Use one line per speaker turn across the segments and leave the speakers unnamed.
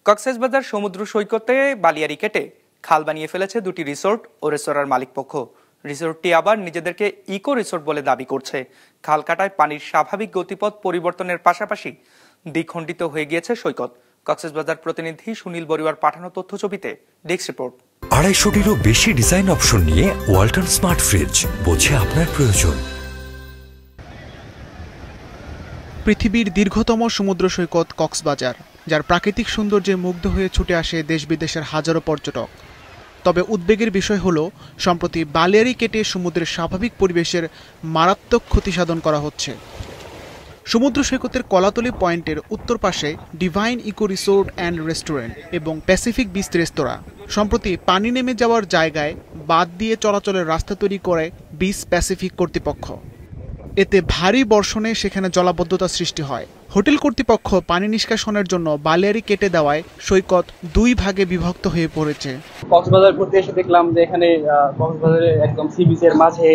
কক্সবাজার সমুদ্র সৈকতে বালিয়াড়ি কেটে খাল বানিয়ে ফেলেছে দুটি রিসোর্ট ও রেস্তোরাঁর মালিকপক্ষ। রিসোর্টটি আবার নিজেদেরকে ইকো রিসোর্ট বলে দাবি করছে। খাল কাটায় পানির স্বাভাবিক গতিপথ পরিবর্তনের পাশাপাশি দ্বিখণ্ডিত হয়ে গিয়েছে সৈকত। কক্সবাজার প্রতিনিধি সুনীল বড়ুয়ার পাঠানো তথ্যছবিতে ডেস্ক রিপোর্ট।
250-টিরও বেশি ডিজাইন অপশন নিয়ে ওয়ালটন স্মার্ট ফ্রিজ, বোঝে আপনার প্রয়োজন।
পৃথিবীর দীর্ঘতম সমুদ্র সৈকত কক্সবাজার, যার প্রাকৃতিক সৌন্দর্যে মুগ্ধ হয়ে ছুটে আসে দেশ বিদেশের হাজারো পর্যটক। তবে উদ্বেগের বিষয় হলো সম্প্রতি বালিয়াড়ি কেটে সমুদ্রের স্বাভাবিক পরিবেশের মারাত্মক ক্ষতি সাধন করা হচ্ছে। সমুদ্র সৈকতের কলাতলি পয়েন্টের উত্তর পাশে Divine Eco Resort and Restaurant এবং প্যাসিফিক বিচ রেস্তোরাঁ সম্প্রতি পানি নেমে যাওয়ার জায়গায় বাঁধ দিয়ে চলাচলের রাস্তা তৈরি করে বিচ প্যাসিফিক কর্তৃপক্ষ। এতে ভারী বর্ষণে সেখানে জলাবদ্ধতা সৃষ্টি হয়। হোটেল কর্তৃপক্ষ পানি নিষ্কাশনের জন্য বালিয়াড়ি কেটে দেওয়ায় সৈকত দুই ভাগে বিভক্ত হয়ে পড়েছে।
কক্সবাজার ঘুরতে এসে দেখলাম যে এখানে কক্সবাজারের একদম সি বিচের মাঝে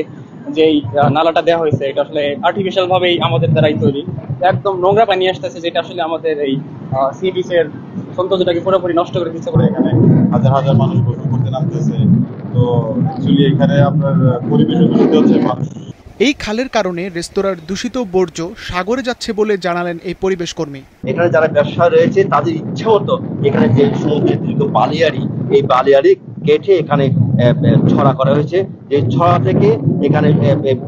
যেই নালাটা দেওয়া হয়েছে, এটা আসলে আর্টিফিশিয়াল ভাবেই আমাদের দ্বারাই তৈরি। একদম নোংরা পানি আসতেছে, যেটা আসলে আমাদের এই সি বিচের সৌন্দর্যটাকে পুরোপুরি নষ্ট করে দিচ্ছে। করে এখানে
হাজার হাজার মানুষ গোসল করতে নামতেছে, তো অ্যাকচুয়ালি এখানে আপনার পরিবেশ দূষিত হচ্ছে।
এই খালের কারণে রেস্তোরাঁর দূষিত বর্জ্য সাগরে যাচ্ছে বলে জানালেন এই পরিবেশ কর্মী।
এখানে যারা ব্যবসা রয়েছে তাদের ইচ্ছে মতো এখানে যে সমুদ্রের দীর্ঘ বালিয়াড়ি, এই বালিয়াড়ি কেটে এখানে ছড়া করা হয়েছে। যে ছড়া থেকে এখানে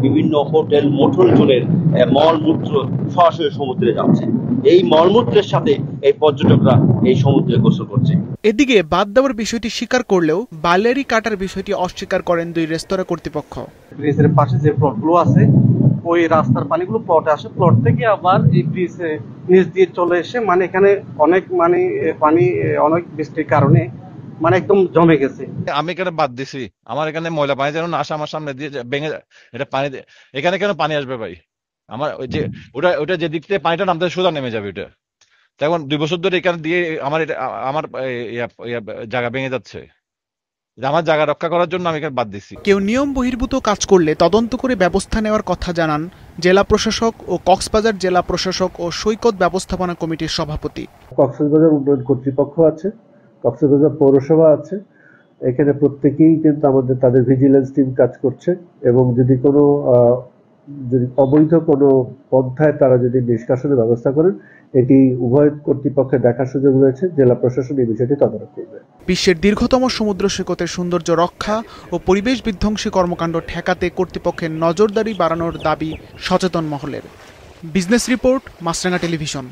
বিভিন্ন হোটেল মোটর জনের মলমূত্র সরাসরি সমুদ্রে যাচ্ছে। এই মলমূত্রের সাথে এই পর্যটকরা এই সমুদ্রে গোসল করছে।
এদিকে বাদ দেওয়ার বিষয়টি স্বীকার করলেও বালিয়াড়ি কাটার বিষয়টি অস্বীকার করেন দুই রেস্তোরাঁ কর্তৃপক্ষ।
ব্রিজের পাশে যে প্লটগুলো আছে, ওই রাস্তার পানিগুলো প্লটে আসে, প্লট থেকে আবার এই ব্রিজে নিচ দিয়ে চলে এসে এখানে অনেক পানি অনেক বৃষ্টির কারণে একদম জমে গেছে।
আমি এখানে বাদ দিছি, আমার এখানে ময়লা পানি যেন না আসে, আমার সামনে দিয়ে ভেঙে এটা পানি, এখানে কেন পানি আসবে ভাই? আমার ওই যে ওটা যে দিক থেকে পানিটা নামতে সোজা নেমে যাবে, ওটা এখন 2 বছর ধরে এখানে দিয়ে আমার জায়গা ভেঙে যাচ্ছে। আমার জায়গা রক্ষা করার জন্য আমি এখানে বাদ দিচ্ছি।
কেউ নিয়ম বহির্ভূত কাজ করলে তদন্ত করে ব্যবস্থা নেওয়ার কথা জানান জেলা প্রশাসক ও কক্সবাজার জেলা প্রশাসক ও সৈকত ব্যবস্থাপনা কমিটির সভাপতি।
কক্সবাজার উন্নয়ন কর্তৃপক্ষ আছে, কক্সবাজার পৌরসভা আছে, এখানে প্রত্যেকেই কিন্তু তাদের ভিজিলেন্স টিম কাজ করছে এবং যদি অবৈধ কোনো পন্থায় তারা যদি নিষ্কাশনের ব্যবস্থা করেন, এটি উভয় কর্তৃপক্ষের দেখার সুযোগ রয়েছে। জেলা প্রশাসন এই বিষয়টি তদারক করবে।
বিশ্বের দীর্ঘতম সমুদ্র সৈকতের সৌন্দর্য রক্ষা ও পরিবেশ বিধ্বংসী কর্মকাণ্ড ঠেকাতে কর্তৃপক্ষের নজরদারি বাড়ানোর দাবি সচেতন মহলের। বিজনেস রিপোর্ট, মাছরাঙা টেলিভিশন।